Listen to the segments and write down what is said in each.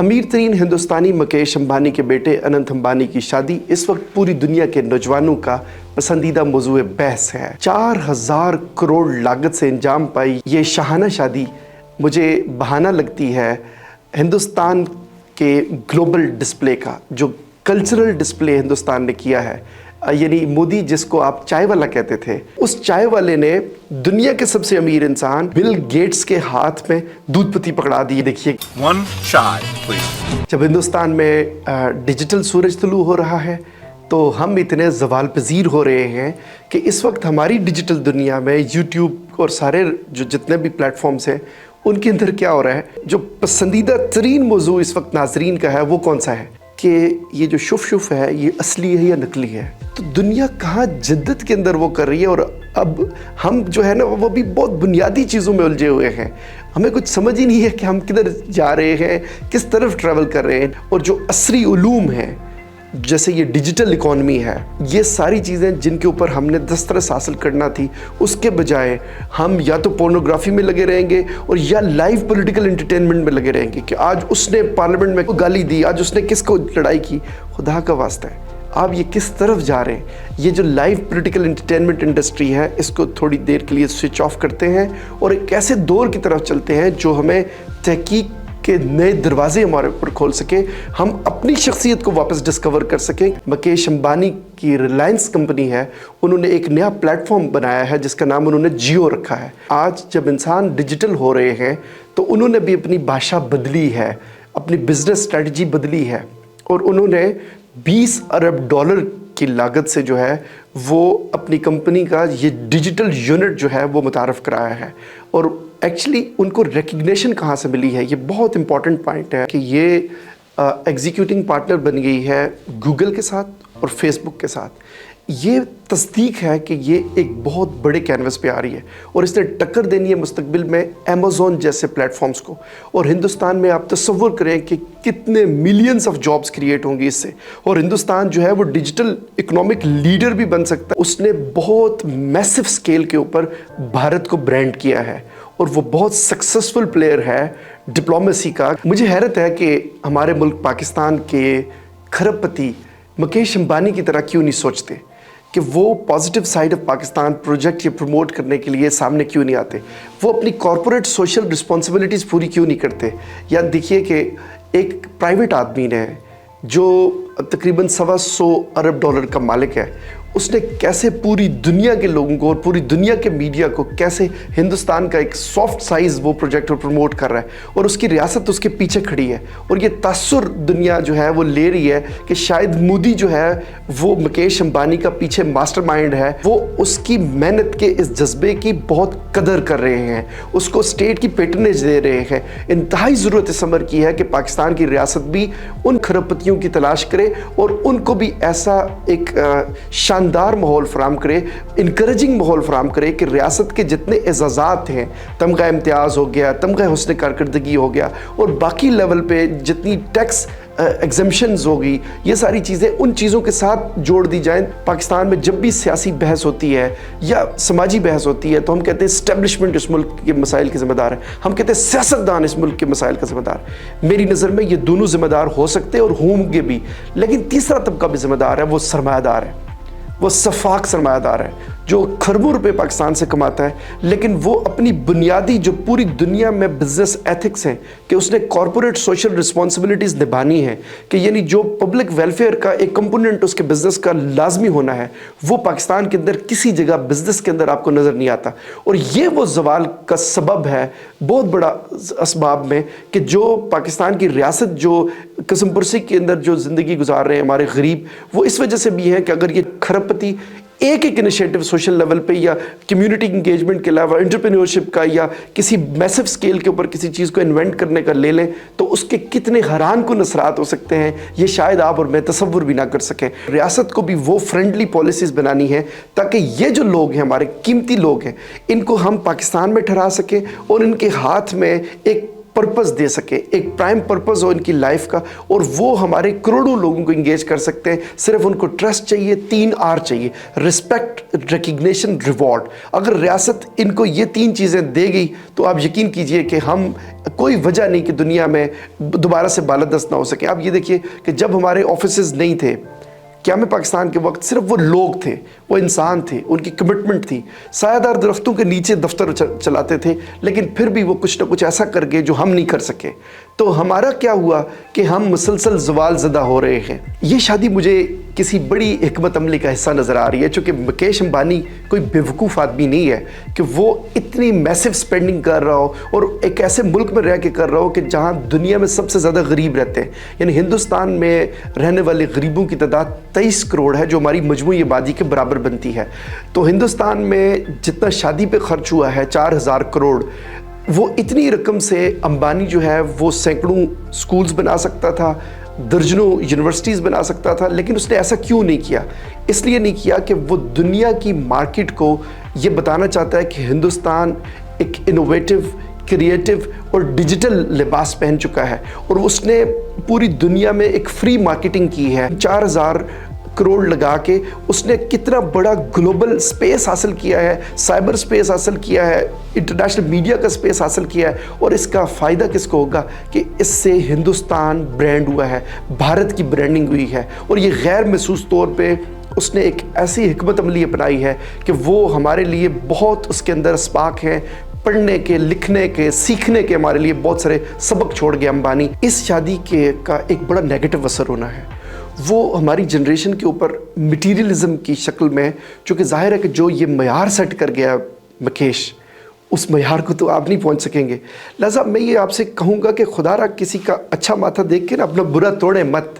अमीर तरीन हिंदुस्तानी मुकेश अंबानी के बेटे अनंत अंबानी की शादी इस वक्त पूरी दुनिया के नौजवानों का पसंदीदा मौजूए बहस है। 4000 करोड़ लागत से अंजाम पाई ये शाहाना शादी मुझे बहाना लगती है हिंदुस्तान के ग्लोबल डिस्प्ले का, जो कल्चरल डिस्प्ले हिंदुस्तान ने किया है। यानी मोदी जिसको आप चाय वाला कहते थे, उस चाय वाले ने दुनिया के सबसे अमीर इंसान बिल गेट्स के हाथ में दूध पत्ती पकड़ा दी। देखिए, One chai, please. जब हिंदुस्तान में डिजिटल सूरज तुलू हो रहा है तो हम इतने ज़वाल पजीर हो रहे हैं कि इस वक्त हमारी डिजिटल दुनिया में यूट्यूब और सारे जो जितने भी प्लेटफॉर्म्स हैं उनके अंदर क्या हो रहा है। जो पसंदीदा तरीन मौजू इस वक्त नाजरीन का है वो कौन सा है कि ये जो शुफ है ये असली है या नकली है। तो दुनिया कहाँ जिद्दत के अंदर वो कर रही है और अब हम जो है ना वो भी बहुत बुनियादी चीज़ों में उलझे हुए हैं। हमें कुछ समझ ही नहीं है कि हम किधर जा रहे हैं, किस तरफ ट्रैवल कर रहे हैं। और जो असरी उलूम हैं जैसे ये डिजिटल इकॉनमी है, ये सारी चीज़ें जिनके ऊपर हमने दस्तरस हासिल करना थी, उसके बजाय हम या तो पोर्नोग्राफी में लगे रहेंगे और या लाइव पॉलिटिकल एंटरटेनमेंट में लगे रहेंगे कि आज उसने पार्लियामेंट में गाली दी, आज उसने किसको लड़ाई की। खुदा का वास्ता है, आप ये किस तरफ जा रहे हैं। ये जो लाइव पॉलिटिकल एंटरटेनमेंट इंडस्ट्री है इसको थोड़ी देर के लिए स्विच ऑफ करते हैं और एक ऐसे दौर की तरफ चलते हैं जो हमें तहकीक के नए दरवाजे हमारे ऊपर खोल सके, हम अपनी शख्सियत को वापस डिस्कवर कर सकें। मुकेश अंबानी की रिलायंस कंपनी है, उन्होंने एक नया प्लेटफॉर्म बनाया है जिसका नाम उन्होंने जियो रखा है। आज जब इंसान डिजिटल हो रहे हैं तो उन्होंने भी अपनी भाषा बदली है, अपनी बिजनेस स्ट्रेटजी बदली है और उन्होंने 20 अरब डॉलर की लागत से जो है वो अपनी कंपनी का ये डिजिटल यूनिट जो है वो मुतारफ़ कराया है। और एक्चुअली उनको रिकग्निशन कहाँ से मिली है, ये बहुत इंपॉर्टेंट पॉइंट है कि ये एग्जीक्यूटिंग पार्टनर बन गई है गूगल के साथ और फेसबुक के साथ। ये तस्दीक है कि ये एक बहुत बड़े कैनवस पे आ रही है और इसने टक्कर देनी है मुस्तकबिल में अमेज़ॉन जैसे प्लेटफॉर्म्स को। और हिंदुस्तान में आप तसव्वुर करें कि कितने मिलियंस ऑफ जॉब्स क्रिएट होंगी इससे, और हिंदुस्तान जो है वो डिजिटल इकोनॉमिक लीडर भी बन सकता है। उसने बहुत मैसिव स्केल के ऊपर भारत को ब्रांड किया है और वो बहुत सक्सेसफुल प्लेयर है डिप्लोमेसी का। मुझे हैरत है कि हमारे मुल्क पाकिस्तान के खरबपति मुकेश अंबानी की तरह क्यों नहीं सोचते कि वो positive side of Pakistan project ये प्रमोट करने के लिए सामने क्यों नहीं आते। वो अपनी कॉरपोरेट सोशल रिस्पॉन्सिबिलिटीज़ पूरी क्यों नहीं करते। या देखिए कि एक प्राइवेट आदमी ने जो तकरीबन 125 अरब डॉलर का मालिक है, उसने कैसे पूरी दुनिया के लोगों को और पूरी दुनिया के मीडिया को कैसे हिंदुस्तान का एक सॉफ्ट साइज़ वो प्रोजेक्ट प्रमोट कर रहा है और उसकी रियासत उसके पीछे खड़ी है। और ये तासुर दुनिया जो है वो ले रही है कि शायद मोदी जो है वो मुकेश अंबानी का पीछे मास्टरमाइंड है, वो उसकी मेहनत के इस जज्बे की बहुत कदर कर रहे हैं, उसको स्टेट की पेटर्नेज दे रहे हैं। इंतहाई ज़रूरत इस अमर की है कि पाकिस्तान की रियासत भी उन खरबपतियों की तलाश करे और उनको भी ऐसा एक शानदार माहौल फराम करे, इनकरेजिंग माहौल फराम करे कि रियासत के जितने एजाज़ात हैं, तमगा इम्तियाज़ हो गया, तमगा हुस्न कारकर्दगी हो गया और बाकी लेवल पे जितनी टैक्स एग्जम्पशंस होगी, ये सारी चीज़ें उन चीज़ों के साथ जोड़ दी जाएं। पाकिस्तान में जब भी सियासी बहस होती है या समाजी बहस होती है तो हम कहते हैं इस्टेब्लिशमेंट इस मुल्क के मसाइल के ज़िम्मेदार है, हम कहते हैं सियासतदान इस मुल्क के मसाइल का ज़िम्मेदार। मेरी नज़र में ये दोनों ज़िम्मेदार हो सकते हैं और होंगे भी, लेकिन तीसरा तबका भी ज़िम्मेदार है, वो सरमायादार है, वो सफाक सरमायादार है जो खरबों रुपए पाकिस्तान से कमाता है, लेकिन वो अपनी बुनियादी जो पूरी दुनिया में बिजनेस एथिक्स हैं कि उसने कॉरपोरेट सोशल रिस्पॉन्सिबिलिटीज़ निभानी है, कि यानी जो पब्लिक वेलफेयर का एक कंपोनेंट उसके बिज़नेस का लाजमी होना है, वो पाकिस्तान के अंदर किसी जगह बिज़नेस के अंदर आपको नज़र नहीं आता। और ये वो जवाल का सबब है बहुत बड़ा असबाब में कि जो पाकिस्तान की रियासत जो कसम पुरसी के अंदर जो ज़िंदगी गुजार रहे हैं हमारे गरीब, वो इस वजह से भी है कि अगर ये खरबपति एक इनिशिएटिव सोशल लेवल पे या कम्युनिटी इंगेजमेंट के अलावा एंटरप्रेन्योरशिप का या किसी मैसिव स्केल के ऊपर किसी चीज़ को इन्वेंट करने का ले लें तो उसके कितने हैरान कुन असरात हो सकते हैं, ये शायद आप और मैं तसव्वुर भी ना कर सकें। रियासत को भी वो फ्रेंडली पॉलिसीज़ बनानी है ताकि ये जो लोग हैं, हमारे कीमती लोग हैं, इनको हम पाकिस्तान में ठहरा सकें और इनके हाथ में एक पर्पस दे सकें, एक प्राइम पर्पस हो इनकी लाइफ का, और वो हमारे करोड़ों लोगों को इंगेज कर सकते हैं। सिर्फ उनको ट्रस्ट चाहिए, 3 R चाहिए, रिस्पेक्ट, रिकग्निशन, रिवॉर्ड। अगर रियासत इनको ये 3 चीज़ें देगी तो आप यकीन कीजिए कि हम कोई वजह नहीं कि दुनिया में दोबारा से बालादस्त ना हो सके। आप ये देखिए कि जब हमारे ऑफिसेज नहीं थे क़याम पाकिस्तान के वक्त, सिर्फ वो लोग थे, वो इंसान थे, उनकी कमिटमेंट थी। सायादार दरख्तों के नीचे दफ्तर चलाते थे, लेकिन फिर भी वो कुछ ना कुछ ऐसा कर गए जो हम नहीं कर सके। तो हमारा क्या हुआ कि हम मुसलसल ज़वाल ज़दा हो रहे हैं। ये शादी मुझे किसी बड़ी हिकमत अमली का हिस्सा नज़र आ रही है, चूँकि मुकेश अंबानी कोई बेवकूफ़ आदमी नहीं है कि वो इतनी मैसिव स्पेंडिंग कर रहा हो और एक ऐसे मुल्क में रह के कर रहा हो कि जहाँ दुनिया में सबसे ज़्यादा गरीब रहते हैं। यानी हिंदुस्तान में रहने वाले गरीबों की तादाद 23 करोड़ है, जो हमारी मजमूई आबादी के बराबर बनती है। तो हिंदुस्तान में जितना शादी पे खर्च हुआ है 4000 करोड़, वो इतनी रकम से अंबानी जो है वो सैकड़ों स्कूल्स बना सकता था, दर्जनों यूनिवर्सिटीज़ बना सकता था, लेकिन उसने ऐसा क्यों नहीं किया? इसलिए नहीं किया कि वो दुनिया की मार्केट को ये बताना चाहता है कि हिंदुस्तान एक इनोवेटिव, क्रिएटिव और डिजिटल लिबास पहन चुका है, और उसने पूरी दुनिया में एक फ्री मार्केटिंग की है। 4000 करोड़ लगा के उसने कितना बड़ा ग्लोबल स्पेस हासिल किया है, साइबर स्पेस हासिल किया है, इंटरनेशनल मीडिया का स्पेस हासिल किया है। और इसका फ़ायदा किसको होगा कि इससे हिंदुस्तान ब्रांड हुआ है, भारत की ब्रांडिंग हुई है, और ये गैर महसूस तौर पे उसने एक ऐसी हिकमत अमली अपनाई है कि वो हमारे लिए बहुत, उसके अंदर स्पार्क हैं पढ़ने के, लिखने के, सीखने के। हमारे लिए बहुत सारे सबक छोड़ गया अंबानी। इस शादी के का एक बड़ा नेगेटिव असर होना है, वो हमारी जनरेशन के ऊपर मटीरियलिज्म की शक्ल में, चूँकि ज़ाहिर है कि जो ये मयार सेट कर गया मुकेश, उस मयार को तो आप नहीं पहुंच सकेंगे। लिहाजा मैं ये आपसे कहूँगा कि खुदारा किसी का अच्छा माथा देख के ना अपना बुरा तोड़े मत।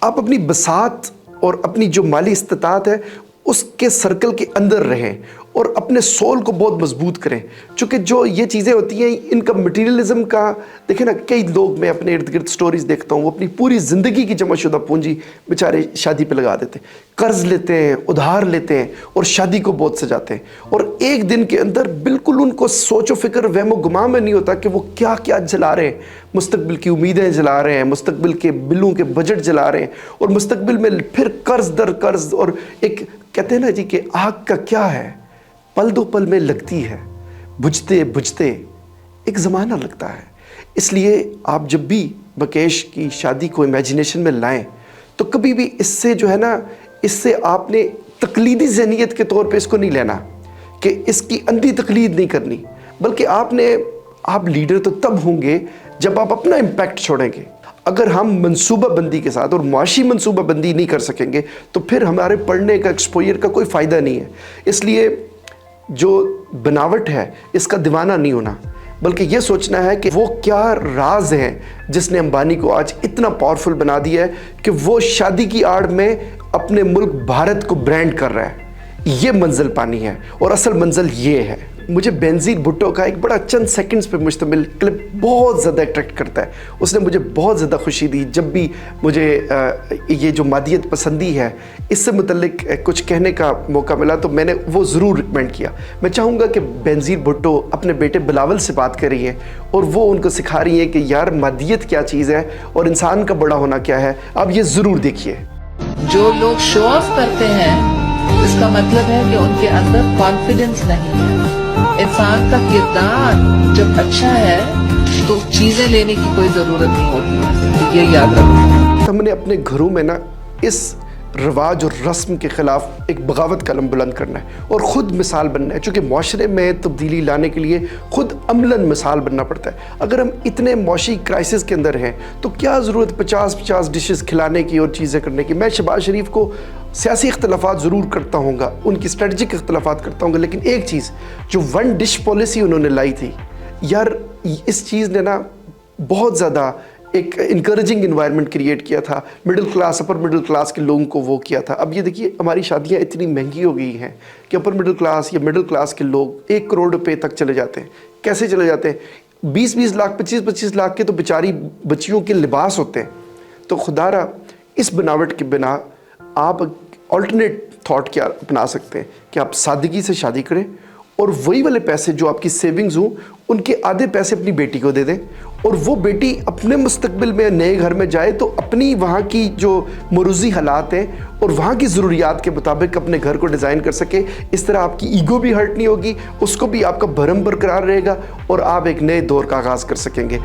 आप अपनी बसात और अपनी जो माली इस्तात है उसके सर्कल के अंदर रहें और अपने सोल को बहुत मजबूत करें। चूँकि जो ये चीज़ें होती हैं इनका मटीरियलिज्म का, देखें ना, कई लोग मैं अपने इर्द गिर्द स्टोरीज़ देखता हूँ, वो अपनी पूरी ज़िंदगी की जमाशुदा पूंजी बेचारे शादी पे लगा देते हैं, कर्ज लेते हैं, उधार लेते हैं और शादी को बहुत सजाते हैं, और एक दिन के अंदर बिल्कुल उनको सोचो फिक्र, वहमो गुमा में नहीं होता कि वो क्या क्या जला रहे हैं। मुस्तकबिल की उम्मीदें जला रहे हैं, मुस्तकबिल के बिलों के बजट जला रहे हैं, और मुस्तकबिल में फिर कर्ज दर कर्ज। और एक कहते हैं ना जी कि आग का क्या है, पल दो पल में लगती है, बुझते बुझते एक ज़माना लगता है। इसलिए आप जब भी मुकेश की शादी को इमेजिनेशन में लाएं तो कभी भी इससे जो है ना, इससे आपने तकलीदी ज़हनियत के तौर पे इसको नहीं लेना कि इसकी अंधी तकलीद नहीं करनी, बल्कि आप लीडर तो तब होंगे जब आप अपना इम्पैक्ट छोड़ेंगे। अगर हम मनसूबा बंदी के साथ और मुआशी मनसूबा बंदी नहीं कर सकेंगे तो फिर हमारे पढ़ने का, एक्सपोजर का कोई फ़ायदा नहीं है। इसलिए जो बनावट है इसका दीवाना नहीं होना, बल्कि ये सोचना है कि वो क्या राज हैं जिसने अंबानी को आज इतना पावरफुल बना दिया है कि वो शादी की आड़ में अपने मुल्क भारत को ब्रांड कर रहा है। ये मंजिल पानी है, और असल मंजिल ये है। मुझे बेनज़ीर भुट्टो का एक बड़ा चंद सेकंड्स पे मुश्तमिल क्लिप बहुत ज़्यादा अट्रैक्ट करता है। उसने मुझे बहुत ज़्यादा खुशी दी जब भी मुझे ये जो मादियत पसंदी है इससे मुतल्लिक कुछ कहने का मौका मिला, तो मैंने वो ज़रूर रिकमेंड किया। मैं चाहूँगा कि बेनज़ीर भुट्टो अपने बेटे बिलावल से बात कर रही हैं और वो उनको सिखा रही हैं कि यार मादियत क्या चीज़ है और इंसान का बड़ा होना क्या है। आप ये ज़रूर देखिए। जो लोग शो ऑफ करते हैं इसका मतलब है कि उनके अंदर कॉन्फिडेंस नहीं है। इंसान का किरदार जब अच्छा है तो चीजें लेने की कोई जरूरत नहीं होती है, तो ये याद रखो। हमने अपने घरों में ना इस रवाज और रस्म के ख़िलाफ़ एक बगावत का कलम बुलंद करना है और ख़ुद मिसाल बनना है, चूँकि माशरे में तब्दीली लाने के लिए ख़ुद अमलन मिसाल बनना पड़ता है। अगर हम इतने मौशी क्राइसिस के अंदर हैं तो क्या ज़रूरत 50-50 डिशेस खिलाने की और चीज़ें करने की। मैं शहबाज शरीफ को सियासी इख्तलाफात ज़रूर करता हूँगा, उनकी स्ट्रेटजिक इख्तलाफात करता हूँगा, लेकिन एक चीज़ जो वन डिश पॉलिसी उन्होंने लाई थी यार, इस चीज़ ने ना बहुत ज़्यादा एक इनकरेजिंग इन्वायरमेंट क्रिएट किया था। Middle class, upper middle class के लोगों को वो किया था। अब ये देखिए हमारी शादियाँ इतनी महंगी हो गई हैं कि अपर मिडिल क्लास या मिडिल क्लास के लोग 1 करोड़ रुपए तक चले जाते हैं। कैसे चले जाते हैं? 20-20 लाख, 25-25 लाख के तो बेचारी बच्चियों के लिबास होते हैं। तो खुदारा इस बनावट के बिना आप ऑल्टरनेट थॉट क्या अपना सकते हैं कि आप सादगी से शादी करें और वही वाले पैसे जो आपकी सेविंग्स हों उनके आधे पैसे अपनी बेटी को दे दें اور وہ بیٹی اپنے مستقبل میں نئے گھر میں جائے تو اپنی وہاں کی جو مروزی حالات ہیں اور وہاں کی ضروریات کے مطابق اپنے گھر کو ڈیزائن کر سکے. اس طرح آپ کی ایگو بھی ہرٹ نہیں ہوگی, اس کو بھی آپ کا بھرم برقرار رہے گا اور آپ ایک نئے دور کا آغاز کر سکیں گے.